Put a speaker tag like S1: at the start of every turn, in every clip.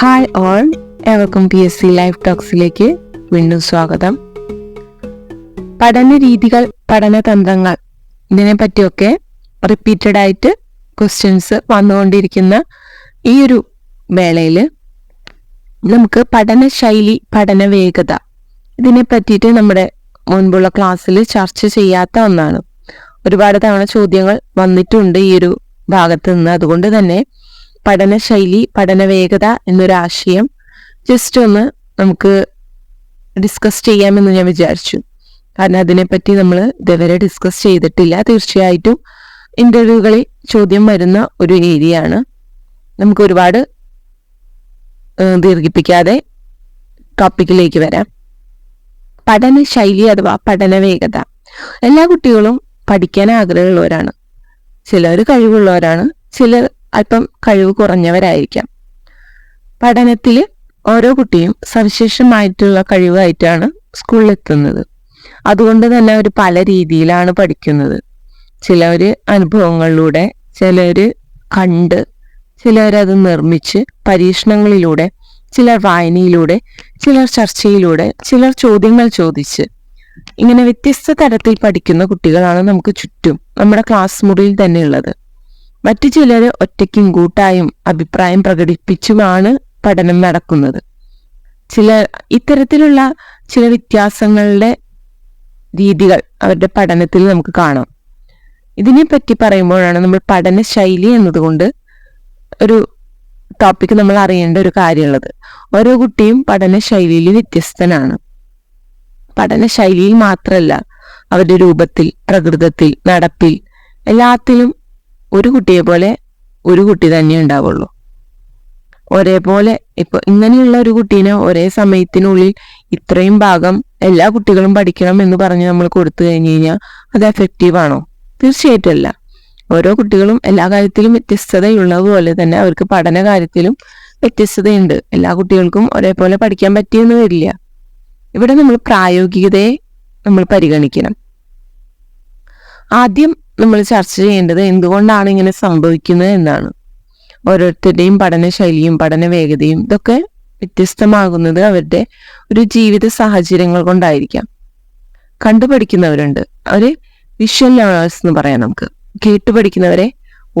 S1: Hi all, ഏവർക്കും PSC life ടോക്സിലേക്ക് വീണ്ടും സ്വാഗതം. പഠന രീതികൾ, പഠനതന്ത്രങ്ങൾ, ഇതിനെ പറ്റിയൊക്കെ റിപ്പീറ്റഡ് ആയിട്ട് ക്വസ്റ്റ്യൻസ് വന്നുകൊണ്ടിരിക്കുന്ന ഈ ഒരു വേളയിൽ നമുക്ക് പഠന ശൈലി, പഠന വേഗത ഇതിനെ പറ്റിയിട്ട് നമ്മുടെ മുൻപുള്ള ക്ലാസ്സിൽ ചർച്ച ചെയ്യാത്ത ഒന്നാണ്. ഒരുപാട് തവണ ചോദ്യങ്ങൾ വന്നിട്ടുണ്ട് ഈ ഒരു ഭാഗത്ത് നിന്ന്. അതുകൊണ്ട് തന്നെ പഠനശൈലി, പഠന വേഗത എന്നൊരാശയം ജസ്റ്റ് ഒന്ന് നമുക്ക് ഡിസ്കസ് ചെയ്യാമെന്ന് ഞാൻ വിചാരിച്ചു. കാരണം അതിനെപ്പറ്റി നമ്മൾ ഇതുവരെ ഡിസ്കസ് ചെയ്തിട്ടില്ല. തീർച്ചയായിട്ടും ഇന്റർവ്യൂകളിൽ ചോദ്യം വരുന്ന ഒരു ഏരിയ ആണ്. നമുക്ക് ഒരുപാട് ദീർഘിപ്പിക്കാതെ ടോപ്പിക്കിലേക്ക് വരാം. പഠനശൈലി അഥവാ പഠന വേഗത. എല്ലാ കുട്ടികളും പഠിക്കാൻ ആഗ്രഹമുള്ളവരാണ്. ചിലർ കഴിവുള്ളവരാണ്, ചിലർ അല്പം കഴിവ് കുറഞ്ഞവരായിരിക്കാം. പഠനത്തിൽ ഓരോ കുട്ടിയും സവിശേഷമായിട്ടുള്ള കഴിവായിട്ടാണ് സ്കൂളിലെത്തുന്നത്. അതുകൊണ്ട് തന്നെ അവർ പല രീതിയിലാണ് പഠിക്കുന്നത്. ചിലർ അനുഭവങ്ങളിലൂടെ, ചിലർ കണ്ട്, ചിലരത് നിർമ്മിച്ച് പരീക്ഷണങ്ങളിലൂടെ, ചിലർ വായനയിലൂടെ, ചിലർ ചർച്ചയിലൂടെ, ചിലർ ചോദ്യങ്ങൾ ചോദിച്ച്, ഇങ്ങനെ വ്യത്യസ്ത തരത്തിൽ പഠിക്കുന്ന കുട്ടികളാണ് നമുക്ക് ചുറ്റും നമ്മുടെ ക്ലാസ് മുറിയിൽ തന്നെ ഉള്ളത്. മറ്റു ചിലർ ഒറ്റയ്ക്കും കൂട്ടായും അഭിപ്രായം പ്രകടിപ്പിച്ചുമാണ് പഠനം നടക്കുന്നത്. ഇത്തരത്തിലുള്ള ചില വ്യത്യാസങ്ങളുടെ രീതികൾ അവരുടെ പഠനത്തിൽ നമുക്ക് കാണാം. ഇതിനെപ്പറ്റി പറയുമ്പോഴാണ് നമ്മൾ പഠനശൈലി എന്നതുകൊണ്ട് ഒരു ടോപ്പിക് നമ്മൾ അറിയേണ്ട ഒരു കാര്യമുള്ളത്. ഓരോ കുട്ടിയും പഠനശൈലിയിൽ വ്യത്യസ്തനാണ്. പഠനശൈലിയിൽ മാത്രമല്ല, അവരുടെ രൂപത്തിൽ, പ്രകൃതത്തിൽ, നടപ്പിൽ, എല്ലാത്തിലും ഒരു കുട്ടിയെ പോലെ ഒരു കുട്ടി തന്നെ ഉണ്ടാവുള്ളൂ. ഒരേപോലെ ഇപ്പൊ ഇങ്ങനെയുള്ള ഒരു കുട്ടീനെ ഒരേ സമയത്തിനുള്ളിൽ ഇത്രയും ഭാഗം എല്ലാ കുട്ടികളും പഠിക്കണം എന്ന് പറഞ്ഞ് നമ്മൾ കൊടുത്തു കഴിഞ്ഞു കഴിഞ്ഞാൽ അത് എഫക്റ്റീവ് ആണോ? തീർച്ചയായിട്ടും അല്ല. ഓരോ കുട്ടികളും എല്ലാ കാര്യത്തിലും വ്യത്യസ്തതയുള്ളതുപോലെ തന്നെ അവർക്ക് പഠന കാര്യത്തിലും വ്യത്യസ്തതയുണ്ട്. എല്ലാ കുട്ടികൾക്കും ഒരേപോലെ പഠിക്കാൻ പറ്റിയെന്ന് വരില്ല. ഇവിടെ നമ്മൾ പ്രായോഗികതയെ നമ്മൾ പരിഗണിക്കണം. ആദ്യം നമ്മൾ ചർച്ച ചെയ്യേണ്ടത് എന്തുകൊണ്ടാണ് ഇങ്ങനെ സംഭവിക്കുന്നത് എന്നാണ്. ഓരോരുത്തരുടെയും പഠനശൈലിയും പഠന വേഗതയും ഇതൊക്കെ വ്യത്യസ്തമാകുന്നത് അവരുടെ ഒരു ജീവിത സാഹചര്യങ്ങൾ കൊണ്ടായിരിക്കാം. കണ്ടുപഠിക്കുന്നവരുണ്ട്, അവര് വിഷ്വൽ ലേണേഴ്സ് എന്ന് പറയാം. നമുക്ക് കേട്ടു പഠിക്കുന്നവരെ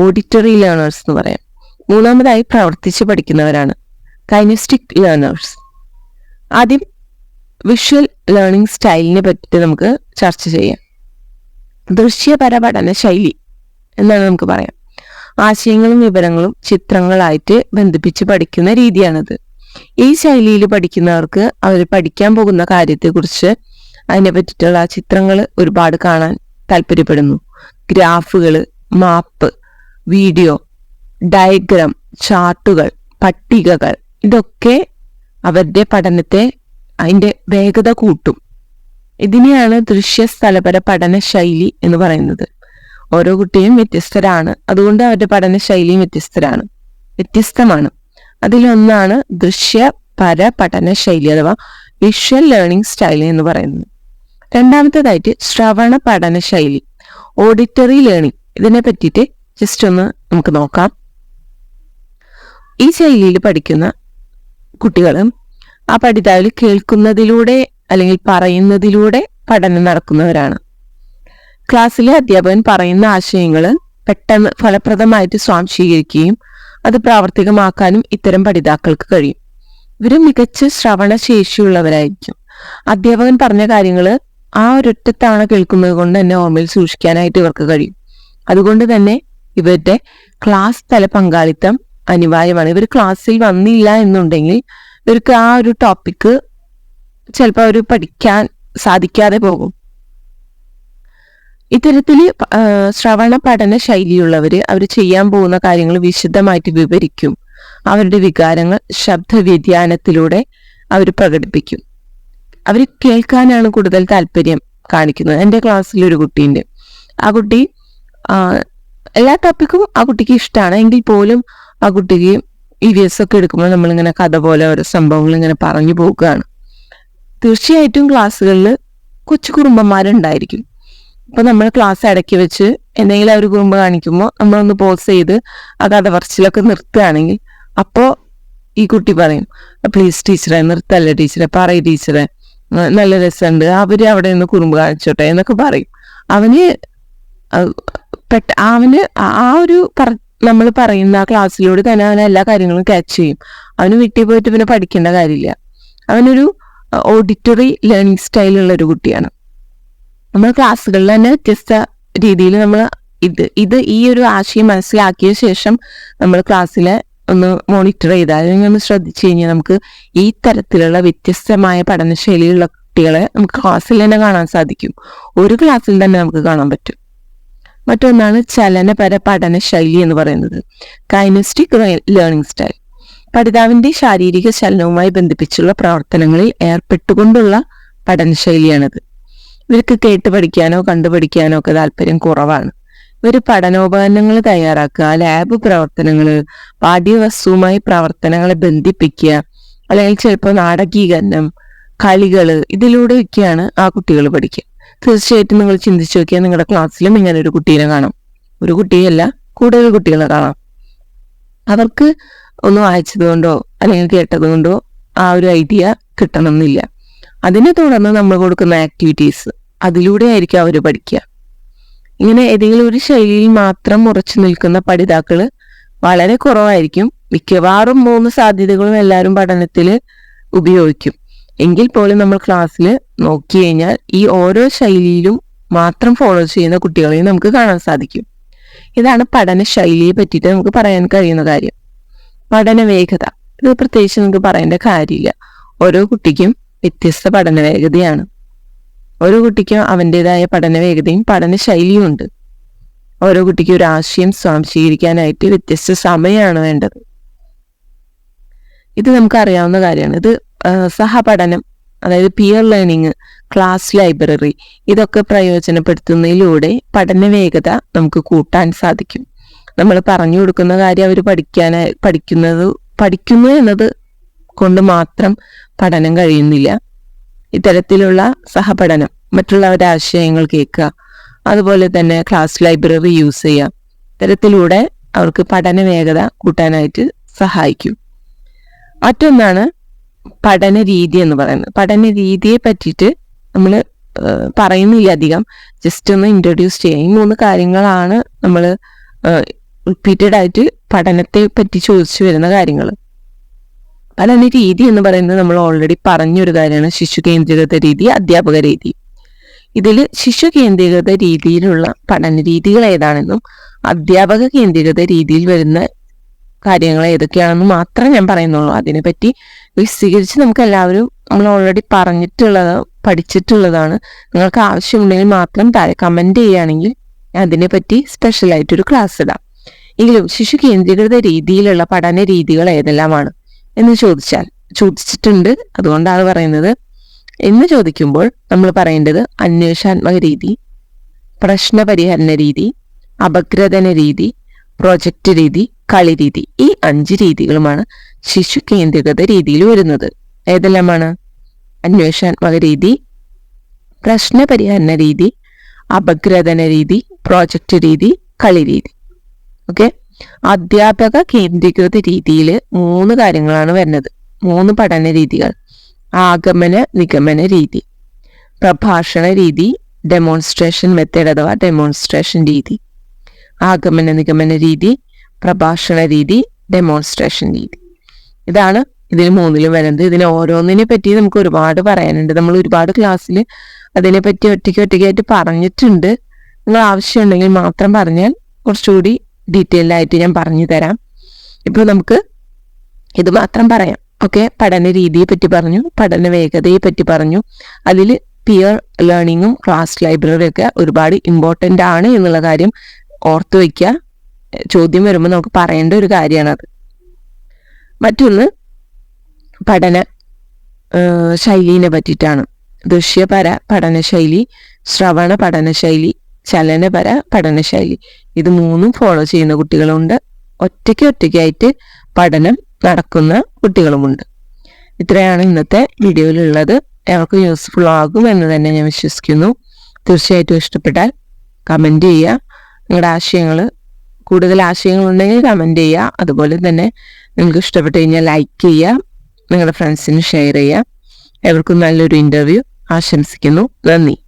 S1: ഓഡിറ്ററി ലേണേഴ്സ് എന്ന് പറയാം. മൂന്നാമതായി പ്രവർത്തിച്ച് പഠിക്കുന്നവരാണ് കൈനസ്റ്റിക് ലേണേഴ്സ്. ആദ്യം വിഷ്വൽ ലേണിംഗ് സ്റ്റൈലിനെ പറ്റിയിട്ട് നമുക്ക് ചർച്ച ചെയ്യാം. ദൃശ്യപര പഠന ശൈലി എന്നാണ് നമുക്ക് പറയാം. ആശയങ്ങളും വിവരങ്ങളും ചിത്രങ്ങളായിട്ട് ബന്ധിപ്പിച്ച് പഠിക്കുന്ന രീതിയാണത്. ഈ ശൈലിയിൽ പഠിക്കുന്നവർക്ക് അവർ പഠിക്കാൻ പോകുന്ന കാര്യത്തെക്കുറിച്ച് അതിനെ പറ്റിയിട്ടുള്ള ചിത്രങ്ങൾ ഒരുപാട് കാണാൻ താല്പര്യപ്പെടുന്നു. ഗ്രാഫുകൾ, മാപ്പ്, വീഡിയോ, ഡയഗ്രാം, ചാർട്ടുകൾ, പട്ടികകൾ, ഇതൊക്കെ അവരുടെ പഠനത്തെ അതിൻ്റെ വേഗത കൂട്ടും. ഇതിനെയാണ് ദൃശ്യസ്ഥലപര പഠന ശൈലി എന്ന് പറയുന്നത്. ഓരോ കുട്ടിയും വ്യത്യസ്തരാണ്, അതുകൊണ്ട് അവരുടെ പഠന ശൈലിയും വ്യത്യസ്തമാണ്. അതിലൊന്നാണ് ദൃശ്യപര പഠന ശൈലി അഥവാ വിഷ്വൽ ലേണിംഗ് സ്റ്റൈൽ എന്ന് പറയുന്നത്. രണ്ടാമത്തേതായിട്ട് ശ്രവണ പഠന ശൈലി, ഓഡിറ്ററി ലേണിംഗ്. ഇതിനെ പറ്റിയിട്ട് ജസ്റ്റ് ഒന്ന് നമുക്ക് നോക്കാം. ഈ ശൈലിയിൽ പഠിക്കുന്ന കുട്ടികൾ ആ പഠിതാവിൽ കേൾക്കുന്നതിലൂടെ അല്ലെങ്കിൽ പറയുന്നതിലൂടെ പഠനം നടക്കുന്നവരാണ്. ക്ലാസ്സിലെ അധ്യാപകൻ പറയുന്ന ആശയങ്ങൾ പെട്ടെന്ന് ഫലപ്രദമായിട്ട് സ്വാംശീകരിക്കുകയും അത് പ്രാവർത്തികമാക്കാനും ഇത്തരം പഠിതാക്കൾക്ക് കഴിയും. ഇവർ മികച്ച ശ്രവണ ശേഷിയുള്ളവരായിരിക്കും. അധ്യാപകൻ പറഞ്ഞ കാര്യങ്ങൾ ആ ഒരൊറ്റ തവണ കേൾക്കുന്നത് കൊണ്ട് തന്നെ ഓർമ്മയിൽ സൂക്ഷിക്കാനായിട്ട് ഇവർക്ക് കഴിയും. അതുകൊണ്ട് തന്നെ ഇവരുടെ ക്ലാസ് തല പങ്കാളിത്തം അനിവാര്യമാണ്. ഇവർ ക്ലാസ്സിൽ വന്നില്ല എന്നുണ്ടെങ്കിൽ ഇവർക്ക് ആ ഒരു ടോപ്പിക്ക് ചിലപ്പോൾ അവർ പഠിക്കാൻ സാധിക്കാതെ പോകും. ഇത്തരത്തിൽ ശ്രവണ പഠന ശൈലിയുള്ളവര് അവർ ചെയ്യാൻ പോകുന്ന കാര്യങ്ങൾ വിശദമായിട്ട് വിവരിക്കും. അവരുടെ വികാരങ്ങൾ ശബ്ദ വ്യതിയാനത്തിലൂടെ അവർ പ്രകടിപ്പിക്കും. അവർ കേൾക്കാനാണ് കൂടുതൽ താല്പര്യം കാണിക്കുന്നത്. എൻ്റെ ക്ലാസ്സിൽ ഒരു കുട്ടിയുണ്ട്. ആ കുട്ടി എല്ലാ ടോപ്പിക്കും ആ കുട്ടിക്ക് ഇഷ്ടമാണ്. എങ്കിൽ പോലും ആ കുട്ടിക്ക് EVS ഒക്കെ എടുക്കുമ്പോൾ നമ്മളിങ്ങനെ കഥ പോലെ ഓരോ സംഭവങ്ങൾ ഇങ്ങനെ പറഞ്ഞു പോകുകയാണ്. തീർച്ചയായിട്ടും ക്ലാസ്സുകളിൽ കൊച്ചു കുറുമ്പന്മാരുണ്ടായിരിക്കും. അപ്പൊ നമ്മൾ ക്ലാസ് ഇടയ്ക്ക് വെച്ച് എന്തെങ്കിലും ഒരു കുറുമ്പ് കാണിക്കുമ്പോൾ നമ്മളൊന്ന് പോസ് ചെയ്ത് ആ കഥ പറച്ചിലൊക്കെ നിർത്തുകയാണെങ്കിൽ അപ്പോൾ ഈ കുട്ടി പറയും, പ്ലീസ് ടീച്ചറെ, നിർത്തല്ലേ ടീച്ചറെ, പറയ് ടീച്ചറെ, നല്ല രസമുണ്ട്, അവര് അവിടെ നിന്ന് കുറുമ്പ് കാണിച്ചോട്ടെ എന്നൊക്കെ പറയും. അവന് അവന് ആ ഒരു നമ്മൾ പറയുന്ന ആ ക്ലാസ്സിലൂടെ തന്നെ അവൻ എല്ലാ കാര്യങ്ങളും ക്യാച്ച് ചെയ്യും. അവന് വീട്ടിൽ പോയിട്ട് പിന്നെ പഠിക്കേണ്ട കാര്യമില്ല. അവനൊരു ഓഡിറ്ററി ലേണിംഗ് സ്റ്റൈലുള്ള ഒരു കുട്ടിയാണ്. നമ്മൾ ക്ലാസ്സുകളിൽ തന്നെ വ്യത്യസ്ത രീതിയിൽ നമ്മൾ ഈ ഒരു ആശയം മനസ്സിലാക്കിയ ശേഷം നമ്മൾ ക്ലാസ്സിലെ ഒന്ന് മോണിറ്റർ ചെയ്താൽ, അല്ലെങ്കിൽ ഒന്ന് ശ്രദ്ധിച്ചു കഴിഞ്ഞാൽ നമുക്ക് ഈ തരത്തിലുള്ള വ്യത്യസ്തമായ പഠനശൈലിയുള്ള കുട്ടികളെ നമുക്ക് ക്ലാസ്സിൽ തന്നെ കാണാൻ സാധിക്കും. ഒരു ക്ലാസ്സിൽ തന്നെ നമുക്ക് കാണാൻ പറ്റും. മറ്റൊന്നാണ് ചലനപര പഠന ശൈലി എന്ന് പറയുന്നത്, കൈനസ്റ്റിക് ലേണിംഗ് സ്റ്റൈൽ. പഠിതാവിന്റെ ശാരീരിക ചലനവുമായി ബന്ധിപ്പിച്ചുള്ള പ്രവർത്തനങ്ങളിൽ ഏർപ്പെട്ടുകൊണ്ടുള്ള പഠനശൈലിയാണിത്. ഇവർക്ക് കേട്ട് പഠിക്കാനോ കണ്ടുപഠിക്കാനോ ഒക്കെ താല്പര്യം കുറവാണ്. ഇവർ പഠനോപകരണങ്ങൾ തയ്യാറാക്കുക, ലാബ് പ്രവർത്തനങ്ങൾ, പാഠ്യവസ്തുവുമായി പ്രവർത്തനങ്ങളെ ബന്ധിപ്പിക്കുക, അല്ലെങ്കിൽ ചിലപ്പോൾ നാടകീകരണം, കളികള്, ഇതിലൂടെയൊക്കെയാണ് ആ കുട്ടികൾ പഠിക്കുക. തീർച്ചയായിട്ടും നിങ്ങൾ ചിന്തിച്ചു നോക്കിയാൽ നിങ്ങളുടെ ക്ലാസ്സിലും ഇങ്ങനെ ഒരു കുട്ടീനെ കാണാം. ഒരു കുട്ടിയല്ല, കൂടുതൽ കുട്ടികളെ കാണാം. അവർക്ക് ഒന്ന് വായിച്ചത് കൊണ്ടോ അല്ലെങ്കിൽ കേട്ടത് കൊണ്ടോ ആ ഒരു ഐഡിയ കിട്ടണമെന്നില്ല. അതിനെ തുടർന്ന് നമ്മൾ കൊടുക്കുന്ന ആക്ടിവിറ്റീസ്, അതിലൂടെ ആയിരിക്കും അവർ പഠിക്കുക. ഇങ്ങനെ ഏതെങ്കിലും ഒരു ശൈലിയിൽ മാത്രം ഉറച്ചു നിൽക്കുന്ന പഠിതാക്കള് വളരെ കുറവായിരിക്കും. മിക്കവാറും 3 സാധ്യതകളും എല്ലാവരും പഠനത്തിൽ ഉപയോഗിക്കും. എങ്കിൽ പോലും നമ്മൾ ക്ലാസ്സിൽ നോക്കി കഴിഞ്ഞാൽ ഈ ഓരോ ശൈലിയിലും മാത്രം ഫോളോ ചെയ്യുന്ന കുട്ടികളെയും നമുക്ക് കാണാൻ സാധിക്കും. ഇതാണ് പഠന ശൈലിയെ പറ്റിയിട്ട് നമുക്ക് പറയാൻ കഴിയുന്ന കാര്യം. പഠന വേഗത, ഇത് പ്രത്യേകിച്ച് നമുക്ക് പറയേണ്ട കാര്യമില്ല. ഓരോ കുട്ടിക്കും വ്യത്യസ്ത പഠന വേഗതയാണ്. ഓരോ കുട്ടിക്കും അവൻ്റെതായ പഠന വേഗതയും പഠന ശൈലിയും ഉണ്ട്. ഓരോ കുട്ടിക്കും ഒരു ആശയം സ്വാംശീകരിക്കാനായിട്ട് വ്യത്യസ്ത സമയമാണ് വേണ്ടത്. ഇത് നമുക്ക് അറിയാവുന്ന കാര്യമാണ്. ഇത് സഹപഠനം, അതായത് പിയർ ലേണിംഗ്, ക്ലാസ് ലൈബ്രറി, ഇതൊക്കെ പ്രയോജനപ്പെടുത്തുന്നതിലൂടെ പഠന വേഗത നമുക്ക് കൂട്ടാൻ സാധിക്കും. നമ്മൾ പറഞ്ഞു കൊടുക്കുന്ന കാര്യം അവർ പഠിക്കുന്നു എന്നത് കൊണ്ട് മാത്രം പഠനം കഴിയുന്നില്ല. ഇത്തരത്തിലുള്ള സഹപഠനം, മറ്റുള്ളവരുടെ ആശയങ്ങൾ കേൾക്കുക, അതുപോലെ തന്നെ ക്ലാസ് ലൈബ്രറി യൂസ് ചെയ്യുക, ഇത്തരത്തിലൂടെ അവർക്ക് പഠന വേഗത കൂട്ടാനായിട്ട് സഹായിക്കും. മറ്റൊന്നാണ് പഠന രീതി എന്ന് പറയുന്നത്. പഠന രീതിയെ പറ്റിയിട്ട് നമ്മൾ പറയുന്നില്ല അധികം, ജസ്റ്റ് ഒന്ന് ഇൻട്രൊഡ്യൂസ് ചെയ്യാം. ഈ 3 കാര്യങ്ങളാണ് നമ്മൾ റിപ്പീറ്റഡ് ആയിട്ട് പഠനത്തെ പറ്റി ചോദിച്ചു വരുന്ന കാര്യങ്ങൾ. പഠന രീതി എന്ന് പറയുന്നത് നമ്മൾ ഓൾറെഡി പറഞ്ഞൊരു കാര്യമാണ്, ശിശു കേന്ദ്രീകൃത രീതി, അധ്യാപക രീതി. ഇതിൽ ശിശു കേന്ദ്രീകൃത രീതിയിലുള്ള പഠന രീതികൾ ഏതാണെന്നും അധ്യാപക കേന്ദ്രീകൃത രീതിയിൽ വരുന്ന കാര്യങ്ങൾ ഏതൊക്കെയാണെന്ന് മാത്രം ഞാൻ പറയുന്നുള്ളൂ. അതിനെപ്പറ്റി വിശദീകരിച്ച് നമുക്ക് എല്ലാവരും നമ്മൾ ഓൾറെഡി പഠിച്ചിട്ടുള്ളതാണ്. നിങ്ങൾക്ക് ആവശ്യമുണ്ടെങ്കിൽ മാത്രം താഴെ കമന്റ് ചെയ്യുകയാണെങ്കിൽ ഞാൻ അതിനെപ്പറ്റി സ്പെഷ്യലായിട്ടൊരു ക്ലാസ് ഇടാം. എങ്കിലും ശിശു കേന്ദ്രീകൃത രീതിയിലുള്ള പഠന രീതികൾ ഏതെല്ലാമാണ് എന്ന് ചോദിച്ചിട്ടുണ്ട്. അതുകൊണ്ടാണ് പറയുന്നത്. എന്ന് ചോദിക്കുമ്പോൾ നമ്മൾ പറയേണ്ടത് അന്വേഷണാത്മക രീതി, പ്രശ്നപരിഹരണ രീതി, അപഗ്രഥന രീതി, പ്രൊജക്റ്റ് രീതി, കളി രീതി. ഈ 5 രീതികളുമാണ് ശിശു കേന്ദ്രീകൃത രീതിയിൽ വരുന്നത്. ഏതെല്ലാമാണ്? അന്വേഷണാത്മക രീതി, പ്രശ്നപരിഹരണ രീതി, അപഗ്രഥന രീതി, പ്രോജക്റ്റ് രീതി, കളി രീതി. ഓക്കെ, അധ്യാപക കേന്ദ്രീകൃത രീതിയിൽ 3 കാര്യങ്ങളാണ് വരുന്നത്. 3 പഠന രീതികൾ: ആഗമന നിഗമന രീതി, പ്രഭാഷണ രീതി, ഡെമോൺസ്ട്രേഷൻ മെത്തേഡ് അഥവാ ഡെമോൺസ്ട്രേഷൻ രീതി. ആഗമന നിഗമന രീതി, പ്രഭാഷണ രീതി, ഡെമോൺസ്ട്രേഷൻ രീതി. ഇതാണ് ഇതിൽ 3ലും വരുന്നത്. ഇതിന് ഓരോന്നിനെ പറ്റി നമുക്ക് ഒരുപാട് പറയാനുണ്ട്. നമ്മൾ ഒരുപാട് ക്ലാസ്സിൽ അതിനെപ്പറ്റി ഒറ്റയ്ക്കായിട്ട് പറഞ്ഞിട്ടുണ്ട്. നിങ്ങൾ ആവശ്യമുണ്ടെങ്കിൽ മാത്രം പറഞ്ഞാൽ കുറച്ചുകൂടി ഡീറ്റെയിൽ ആയിട്ട് ഞാൻ പറഞ്ഞു തരാം. ഇപ്പോൾ നമുക്ക് ഇത് മാത്രം പറയാം. ഓക്കെ, പഠന രീതിയെ പറ്റി പറഞ്ഞു, പഠന വേഗതയെ പറ്റി പറഞ്ഞു. അതിൽ പിയർ ലേണിങ്ങും ക്ലാസ് ലൈബ്രറി ഒക്കെ ഒരുപാട് ഇമ്പോർട്ടൻ്റ് ആണ് എന്നുള്ള കാര്യം ഓർത്തു വയ്ക്കുക. ചോദ്യം വരുമ്പോൾ നമുക്ക് പറയേണ്ട ഒരു കാര്യമാണത്. മറ്റൊന്ന് പഠന ശൈലീനെ പറ്റിയിട്ടാണ്. ദൃശ്യപര പഠനശൈലി, ശ്രവണ പഠനശൈലി, ചലനപര പഠനശൈലി. ഇത് 3ഉം ഫോളോ ചെയ്യുന്ന കുട്ടികളുണ്ട്. ഒറ്റയ്ക്കായിട്ട് പഠനം നടക്കുന്ന കുട്ടികളുമുണ്ട്. ഇത്രയാണ് ഇന്നത്തെ വീഡിയോയിലുള്ളത്. ഞങ്ങൾക്ക് യൂസ്ഫുൾ ആകും എന്ന് തന്നെ ഞാൻ വിശ്വസിക്കുന്നു. തീർച്ചയായിട്ടും ഇഷ്ടപ്പെട്ടാൽ കമൻറ്റ് ചെയ്യുക. നിങ്ങളുടെ കൂടുതൽ ആശയങ്ങളുണ്ടെങ്കിൽ കമൻറ്റ് ചെയ്യുക. അതുപോലെ തന്നെ നിങ്ങൾക്ക് ഇഷ്ടപ്പെട്ട് കഴിഞ്ഞാൽ ലൈക്ക് ചെയ്യുക, നിങ്ങളുടെ ഫ്രണ്ട്സിന് ഷെയർ ചെയ്യുക. എവർക്കും നല്ലൊരു ഇൻ്റർവ്യൂ ആശംസിക്കുന്നു. നന്ദി.